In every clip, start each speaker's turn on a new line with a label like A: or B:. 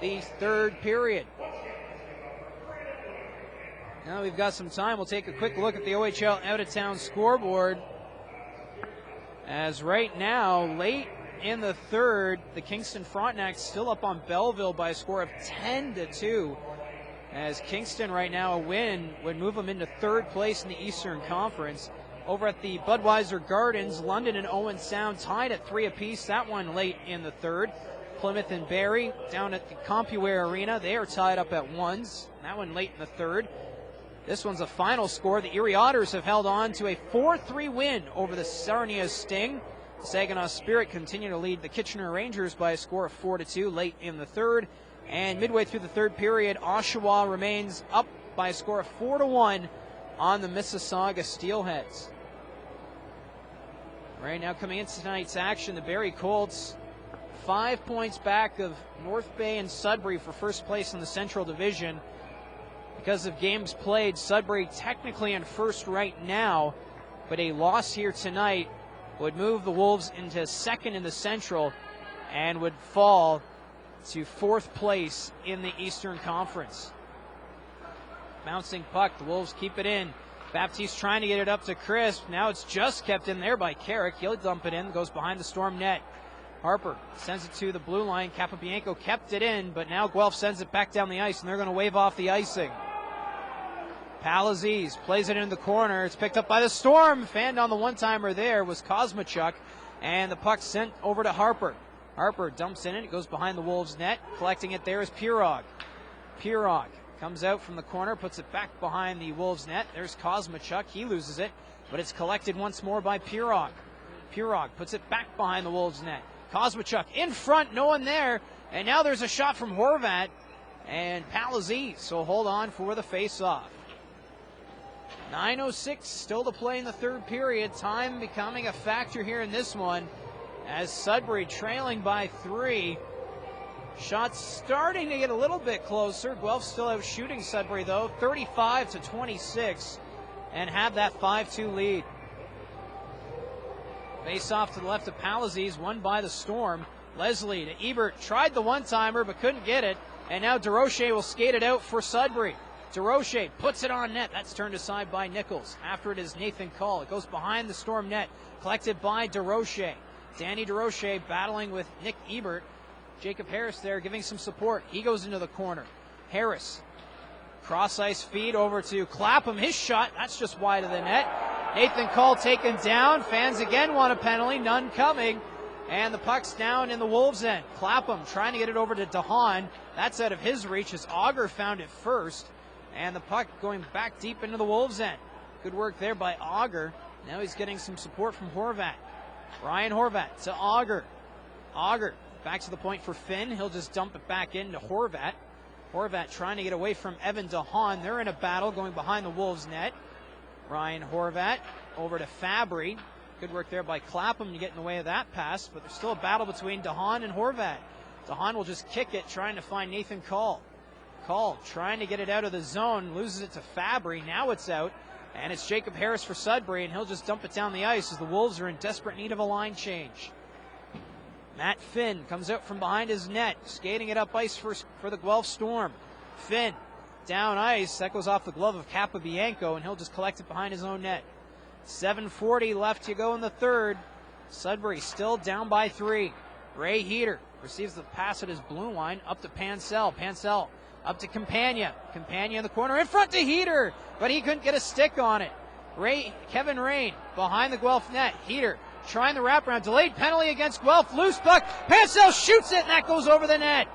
A: the third period. Now we've got some time. We'll take a quick look at the OHL out-of-town scoreboard. As right now, late in the third, the Kingston Frontenacs still up on Belleville by a score of 10-2. As Kingston right now, a win would move them into third place in the Eastern Conference. Over at the Budweiser Gardens, London and Owen Sound tied at 3 apiece. That one late in the third. Plymouth and Barrie down at the CompuWare Arena. They are tied up at 1s. That one late in the third. This one's a final score. The Erie Otters have held on to a 4-3 win over the Sarnia Sting. Saginaw Spirit continue to lead the Kitchener Rangers by a score of 4-2 late in the third. And midway through the third period, Oshawa remains up by a score of 4-1 on the Mississauga Steelheads. Right now coming into tonight's action, the Barrie Colts 5 points back of North Bay and Sudbury for first place in the Central Division. Because of games played, Sudbury technically in first right now, but a loss here tonight would move the Wolves into second in the Central and would fall to fourth place in the Eastern Conference. Bouncing puck, the Wolves keep it in. Baptiste trying to get it up to Crisp. Now it's just kept in there by Carrick. He'll dump it in, goes behind the Storm net. Harper sends it to the blue line. Capobianco kept it in, but now Guelph sends it back down the ice, and they're going to wave off the icing. Palaziz plays it in the corner. It's picked up by the Storm. Fanned on the one-timer there was Kosmachuk, and the puck sent over to Harper. Harper dumps in it. It goes behind the Wolves' net. Collecting it there is Pirog. Pirog comes out from the corner, puts it back behind the Wolves' net. There's Kosmachuk. He loses it, but it's collected once more by Pirog. Pirog puts it back behind the Wolves' net. Kosmachuk in front, no one there, and now there's a shot from Horvat and Palaziz, so hold on for the face-off. 9:06 still to play in the third period. Time becoming a factor here in this one as Sudbury trailing by 3. Shots starting to get a little bit closer. Guelph still out shooting Sudbury though, 35-26, and have that 5-2 lead. Face off to the left of Palaziz, won by the Storm. Leslie to Ebert, tried the one-timer but couldn't get it, and now DeRoche will skate it out for Sudbury. DeRoche puts it on net. That's turned aside by Nichols. After it is Nathan Call. It goes behind the Storm net. Collected by DeRoche. Danny DeRoche battling with Nick Ebert. Jacob Harris there giving some support. He goes into the corner. Harris. Cross-ice feed over to Clapham. His shot, that's just wide of the net. Nathan Call taken down. Fans again want a penalty. None coming. And the puck's down in the Wolves' end. Clapham trying to get it over to DeHaan. That's out of his reach as Auger found it first. And the puck going back deep into the Wolves' end. Good work there by Auger. Now he's getting some support from Horvat. Ryan Horvat to Auger. Auger back to the point for Finn. He'll just dump it back into Horvat. Horvat trying to get away from Evan DeHaan. They're in a battle going behind the Wolves' net. Ryan Horvat over to Fabry. Good work there by Clapham to get in the way of that pass, but there's still a battle between DeHaan and Horvat. DeHaan will just kick it, trying to find Nathan Call. Call trying to get it out of the zone, loses it to Fabry. Now it's out, and it's Jacob Harris for Sudbury, and he'll just dump it down the ice as the Wolves are in desperate need of a line change. Matt Finn comes out from behind his net, skating it up ice for the Guelph Storm. Finn down ice, that goes off the glove of Capobianco, and he'll just collect it behind his own net. 7:40 left to go in the third. Sudbury still down by 3. Ray Heater receives the pass at his blue line, up to Pansell. Pansell up to Campagna. Campagna in the corner, in front to Heater, but he couldn't get a stick on it. Kevin Rain behind the Guelph net. Heater trying the wraparound, delayed penalty against Guelph, loose puck. Pansell shoots it, and that goes over the net.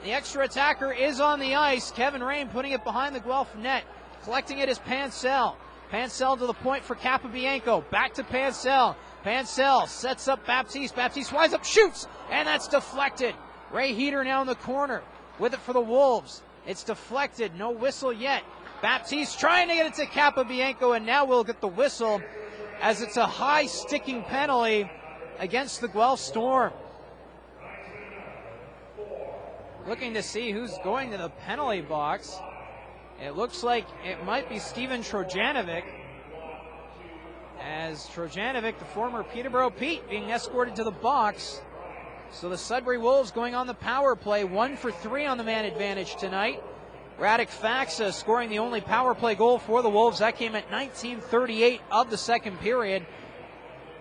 A: The extra attacker is on the ice. Kevin Rain putting it behind the Guelph net. Collecting it is Pansell. Pansell to the point for Capobianco. Back to Pansell. Pansell sets up Baptiste. Baptiste winds up, shoots, and that's deflected. Ray Heater now in the corner with it for the Wolves. It's deflected. No whistle yet. Baptiste trying to get it to Capobianco, and now we'll get the whistle as it's a high sticking penalty against the Guelph Storm. Looking to see who's going to the penalty box. It looks like it might be Steven Trojanovic, as Trojanovic, the former Peterborough Pete, being escorted to the box. So the Sudbury Wolves going on the power play, 1 for 3 on the man advantage tonight. Radek Faxa scoring the only power play goal for the Wolves. That came at 19:38 of the second period.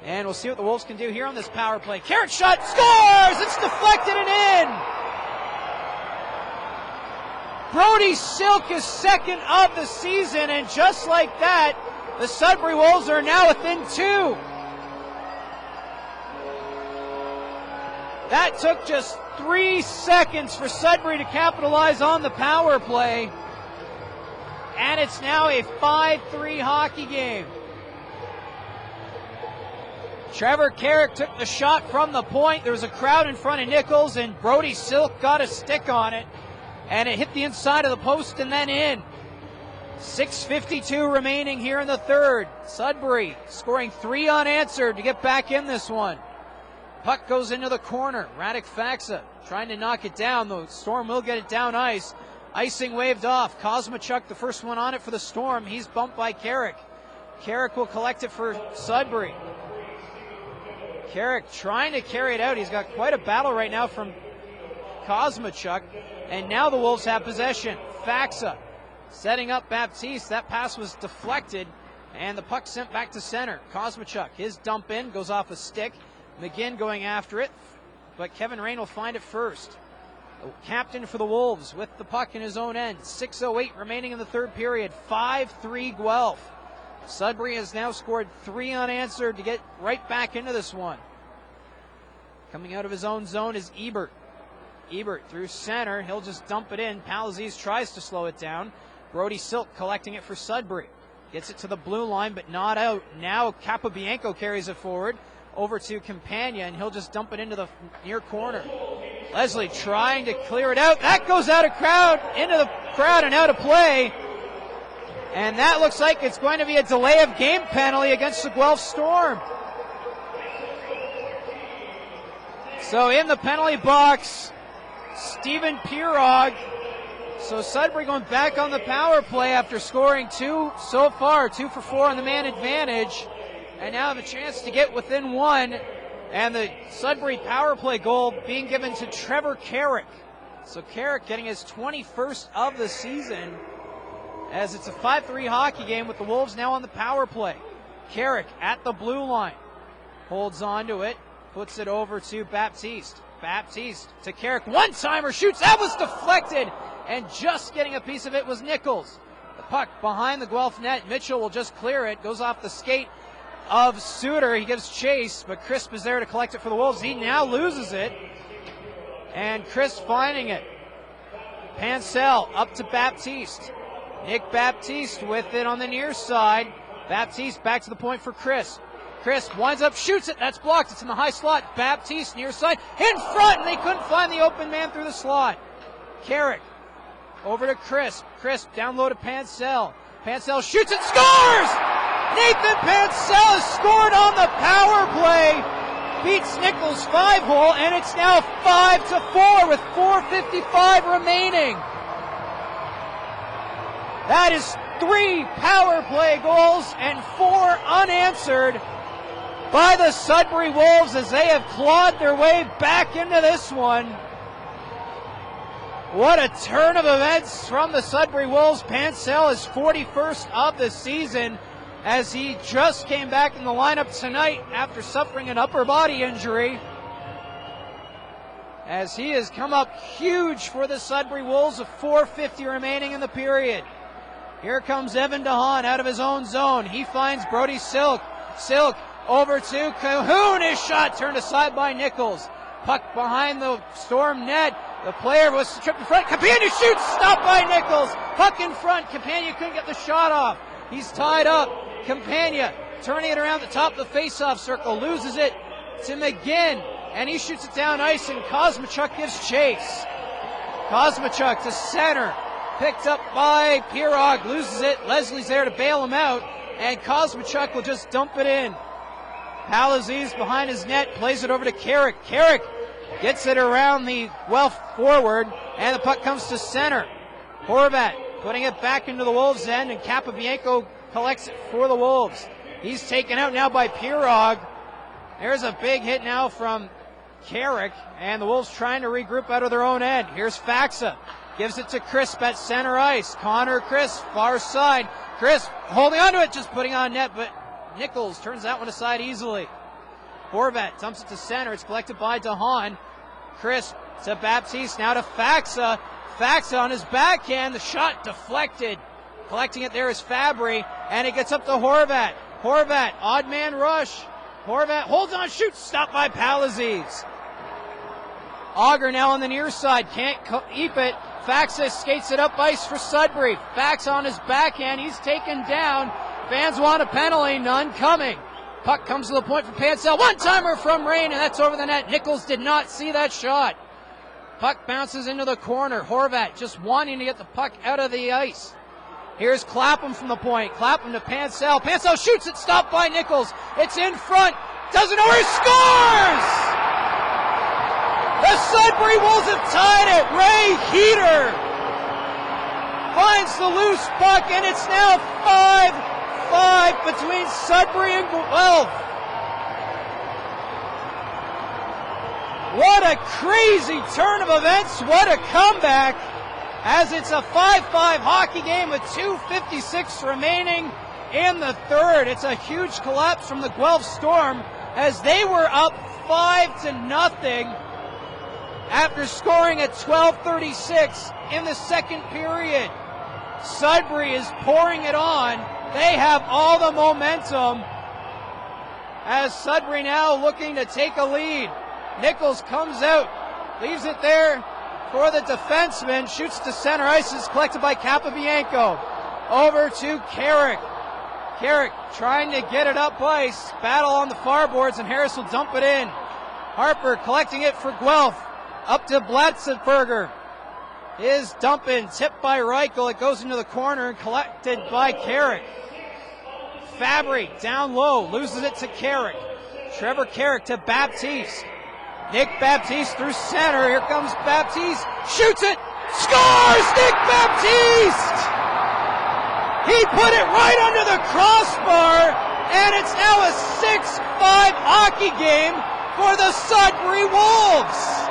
A: And we'll see what the Wolves can do here on this power play. Carrick shot, scores! It's deflected and in! Brody Silk is second of the season, and just like that, the Sudbury Wolves are now within 2. That took just 3 seconds for Sudbury to capitalize on the power play. And it's now a 5-3 hockey game. Trevor Carrick took the shot from the point. There was a crowd in front of Nichols, and Brody Silk got a stick on it. And it hit the inside of the post and then in. 6:52 remaining here in the third. Sudbury scoring 3 unanswered to get back in this one. Puck goes into the corner. Radek Faxa trying to knock it down. The Storm will get it down ice. Icing waved off. Kosmachuk, the first one on it for the Storm. He's bumped by Carrick. Carrick will collect it for Sudbury. Carrick trying to carry it out. He's got quite a battle right now from Kosmachuk. And now the Wolves have possession. Faxa setting up Baptiste. That pass was deflected. And the puck sent back to center. Kosmachuk, his dump in, goes off a stick. McGinn going after it, but Kevin Rain will find it first. The captain for the Wolves with the puck in his own end. 6:08 remaining in the third period. 5-3 Guelph. Sudbury has now scored 3 unanswered to get right back into this one. Coming out of his own zone is Ebert. Ebert through center. He'll just dump it in. Palaziz tries to slow it down. Brody Silk collecting it for Sudbury. Gets it to the blue line, but not out. Now Capobianco carries it forward. Over to Campagna, and he'll just dump it into the near corner. Leslie trying to clear it out. That goes out of crowd, into the crowd and out of play. And that looks like it's going to be a delay of game penalty against the Guelph Storm. So in the penalty box, Stephen Pirog. So Sudbury going back on the power play after scoring 2 so far, 2 for 4 on the man advantage. And now have a chance to get within 1. And the Sudbury power play goal being given to Trevor Carrick. So Carrick getting his 21st of the season, as it's a 5-3 hockey game with the Wolves now on the power play. Carrick at the blue line. Holds on to it. Puts it over to Baptiste. Baptiste to Carrick. One-timer shoots. That was deflected. And just getting a piece of it was Nichols. The puck behind the Guelph net. Mitchell will just clear it. Goes off the skate of Suter. He gives chase, but Crisp is there to collect it for the Wolves. He now loses it, and Crisp finding it. Pansell up to Baptiste. Nick Baptiste with it on the near side. Baptiste back to the point for Crisp. Crisp winds up, shoots it. That's blocked. It's in the high slot. Baptiste near side, in front, and they couldn't find the open man through the slot. Carrick over to Crisp. Crisp down low to Pansell. Pansell shoots it, scores! Nathan Pansell has scored on the power play. Beats Nichols' 5-hole, and it's now 5-4 with 4:55 remaining. That is 3 power play goals and 4 unanswered by the Sudbury Wolves as they have clawed their way back into this one. What a turn of events from the Sudbury Wolves. Pansell is 41st of the season, as he just came back in the lineup tonight after suffering an upper body injury. As he has come up huge for the Sudbury Wolves with 4:50 remaining in the period. Here comes Evan DeHaan out of his own zone. He finds Brody Silk. Silk over to Cahoon. His shot turned aside by Nichols. Puck behind the Storm net. The player was tripped in front. Campagna shoots, stopped by Nichols. Puck in front. Campagna couldn't get the shot off. He's tied up. Campagna turning it around the top of the face-off circle, loses it to McGinn, and he shoots it down ice, and Kosmachuk gives chase. Kosmachuk to center, picked up by Pirog, loses it. Leslie's there to bail him out, and Kosmachuk will just dump it in. Palaziz behind his net, plays it over to Carrick. Carrick gets it around the Guelph forward, and the puck comes to center. Horvat putting it back into the Wolves' end, and Capobianco collects it for the Wolves. He's taken out now by Pirog. There's a big hit now from Carrick, and the Wolves trying to regroup out of their own end. Here's Faxa. Gives it to Crisp at center ice. Connor Crisp, far side. Crisp holding onto it, just putting on net, but Nichols turns that one aside easily. Horvat dumps it to center. It's collected by DeHaan. Crisp to Baptiste, now to Faxa. Faxa on his backhand. The shot deflected. Collecting it there is Fabry, and it gets up to Horvat. Horvat, odd man rush. Horvat holds on, shoots, stopped by Palazes. Auger now on the near side, can't keep it. Faxa skates it up ice for Sudbury. Faxa on his backhand, he's taken down. Fans want a penalty, none coming. Puck comes to the point for Pansell. One-timer from Rain, and that's over the net. Nichols did not see that shot. Puck bounces into the corner. Horvat just wanting to get the puck out of the ice. Here's Clapham from the point. Clapham to Pansell. Pansell shoots it, stopped by Nichols. It's in front. Doesn't know where he scores! The Sudbury Wolves have tied it. Ray Heater finds the loose puck, and it's now 5-5 between Sudbury and Guelph. What a crazy turn of events. What a comeback. As it's a 5-5 hockey game with 2:56 remaining in the third. It's a huge collapse from the Guelph Storm as they were up 5-0 after scoring at 12:36 in the second period. Sudbury is pouring it on. They have all the momentum as Sudbury now looking to take a lead. Nichols comes out, leaves it there for the defenseman, shoots to center ice, is collected by Capobianco. Over to Carrick. Carrick trying to get it up ice. Battle on the far boards, and Harris will dump it in. Harper collecting it for Guelph. Up to Blatzenberger. His dump in, tipped by Reichel. It goes into the corner and collected by Carrick. Fabry down low, loses it to Carrick. Trevor Carrick to Baptiste. Nick Baptiste through center. Here comes Baptiste. Shoots it. Scores! Nick Baptiste! He put it right under the crossbar, and it's now a 6-5 hockey game for the Sudbury Wolves.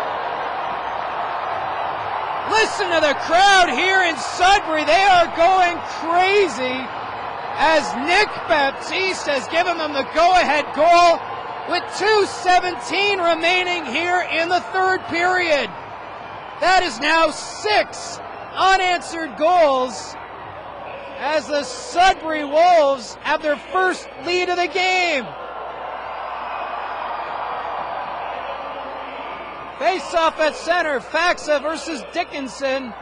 A: Listen to the crowd here in Sudbury. They are going crazy as Nick Baptiste has given them the go-ahead goal with 2:17 remaining here in the third period. That is now 6 unanswered goals as the Sudbury Wolves have their first lead of the game. Face-off at center, Faxa versus Dickinson,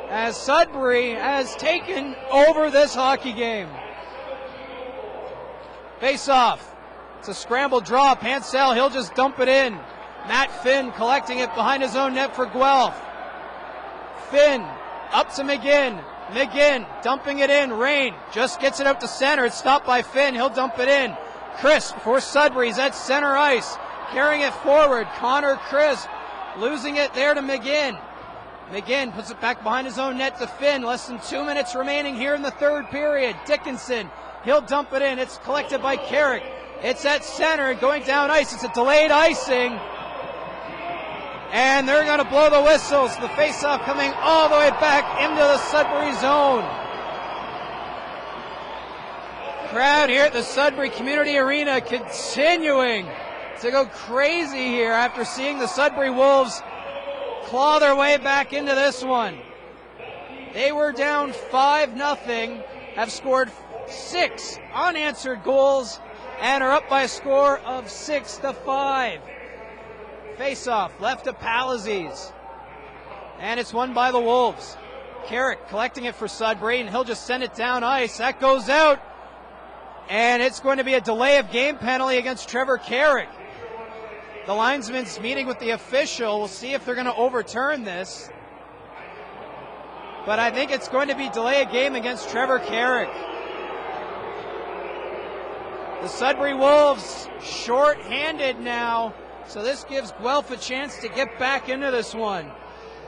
A: as Sudbury has taken over this hockey game. Face-off. It's a scramble draw. Pansell, he'll just dump it in. Matt Finn collecting it behind his own net for Guelph. Finn up to McGinn. McGinn dumping it in. Rain just gets it out to center. It's stopped by Finn. He'll dump it in. Crisp for Sudbury. He's at center ice. Carrying it forward. Connor Crisp losing it there to McGinn. McGinn puts it back behind his own net to Finn. Less than 2 minutes remaining here in the third period. Dickinson, he'll dump it in. It's collected by Carrick. It's at center going down ice. It's a delayed icing. And they're going to blow the whistles. The faceoff coming all the way back into the Sudbury zone. Crowd here at the Sudbury Community Arena continuing to go crazy here after seeing the Sudbury Wolves claw their way back into this one. They were down 5-0, have scored 6 unanswered goals, and are up by a score of 6-5. Face-off left to Palazes, and it's won by the Wolves. Carrick collecting it for Sudbury, and he'll just send it down ice. That goes out, and it's going to be a delay of game penalty against Trevor Carrick. The linesman's meeting with the official. We'll see if they're going to overturn this. But I think it's going to be delay of game against Trevor Carrick. The Sudbury Wolves short-handed now, so this gives Guelph a chance to get back into this one.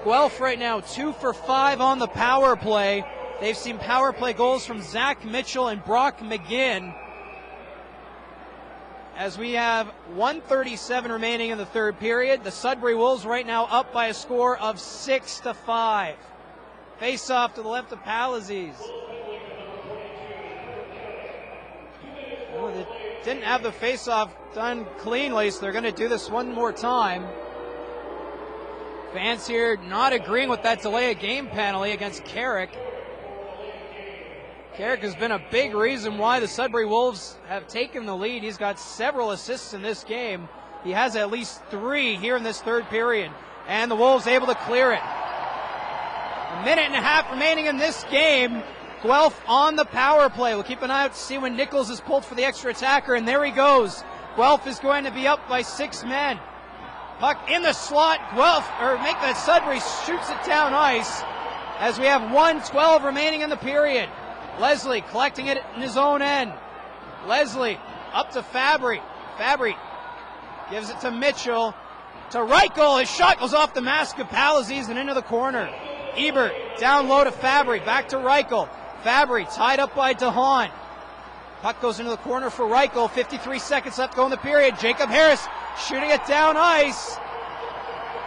A: Guelph right now 2 for 5 on the power play. They've seen power play goals from Zach Mitchell and Brock McGinn. as we have 1:37 remaining in the third period. The Sudbury Wolves right now up by a score of 6-5. Face off to the left of Palazies. Oh, they didn't have the face off done cleanly, so they're going to do this one more time. Fans here not agreeing with that delay of game penalty against Carrick. Carrick has been a big reason why the Sudbury Wolves have taken the lead. He's got several assists in this game. He has at least 3 here in this third period. And the Wolves able to clear it. A minute and a half remaining in this game. Guelph on the power play. We'll keep an eye out to see when Nichols is pulled for the extra attacker, and there he goes. Guelph is going to be up by 6 men. Puck in the slot. Sudbury shoots it down ice as we have 1:12 remaining in the period. Leslie collecting it in his own end. Leslie up to Fabry. Fabry gives it to Mitchell. To Reichel. His shot goes off the mask of Palazies and into the corner. Ebert down low to Fabry. Back to Reichel. Fabry tied up by DeHaan. Puck goes into the corner for Reichel. 53 seconds left to go in the period. Jacob Harris shooting it down ice.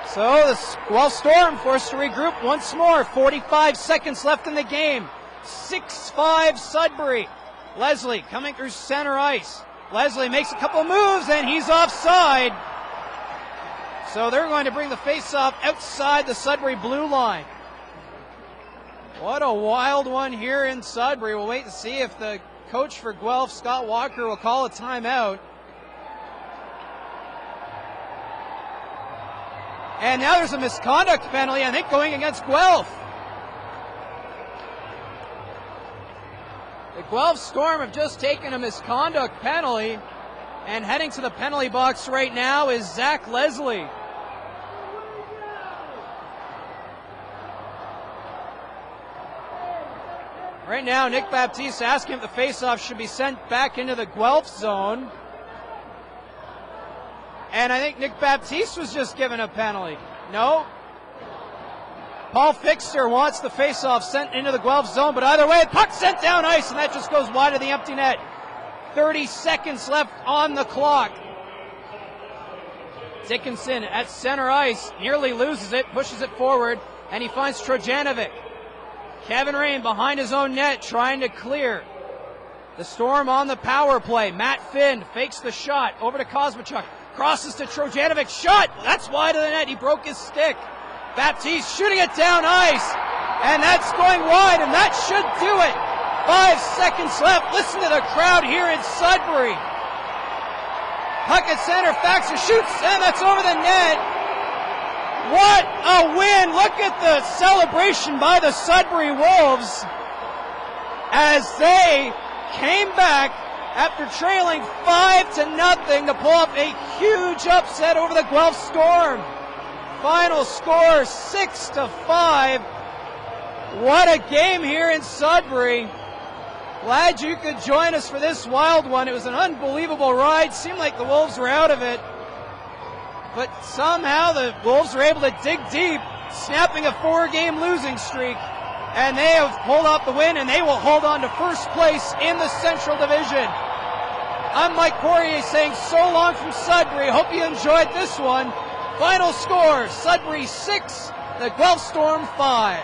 A: So the Guelph Storm forced to regroup once more. 45 seconds left in the game. 6-5 Sudbury. Leslie coming through center ice. Leslie makes a couple moves and he's offside. So they're going to bring the face-off outside the Sudbury blue line. What a wild one here in Sudbury. We'll wait and see if the coach for Guelph, Scott Walker, will call a timeout. And now there's a misconduct penalty, I think, going against Guelph. The Guelph Storm have just taken a misconduct penalty, and heading to the penalty box right now is Zach Leslie. Right now, Nick Baptiste asking if the faceoff should be sent back into the Guelph zone. And I think Nick Baptiste was just given a penalty. No. Paul Fixter wants the faceoff sent into the Guelph zone, but either way, the puck sent down ice, and that just goes wide of the empty net. 30 seconds left on the clock. Dickinson at center ice, nearly loses it, pushes it forward, and he finds Trojanovic. Kevin Rain behind his own net, trying to clear. The Storm on the power play. Matt Finn fakes the shot over to Kosmachuk. Crosses to Trojanovic. Shot! That's wide of the net. He broke his stick. Baptiste shooting it down ice. And that's going wide, and that should do it. 5 seconds left. Listen to the crowd here in Sudbury. Puck at center. Faxer shoots, and that's over the net. What a win! Look at the celebration by the Sudbury Wolves as they came back after trailing 5-0 to pull up a huge upset over the Guelph Storm. Final score 6-5. What a game here in Sudbury. Glad you could join us for this wild one. It was an unbelievable ride. Seemed like the Wolves were out of it. But somehow the Wolves were able to dig deep, snapping a 4-game losing streak. And they have pulled off the win, and they will hold on to first place in the Central Division. I'm Mike Poirier saying so long from Sudbury. Hope you enjoyed this one. Final score, Sudbury 6, the Guelph Storm 5.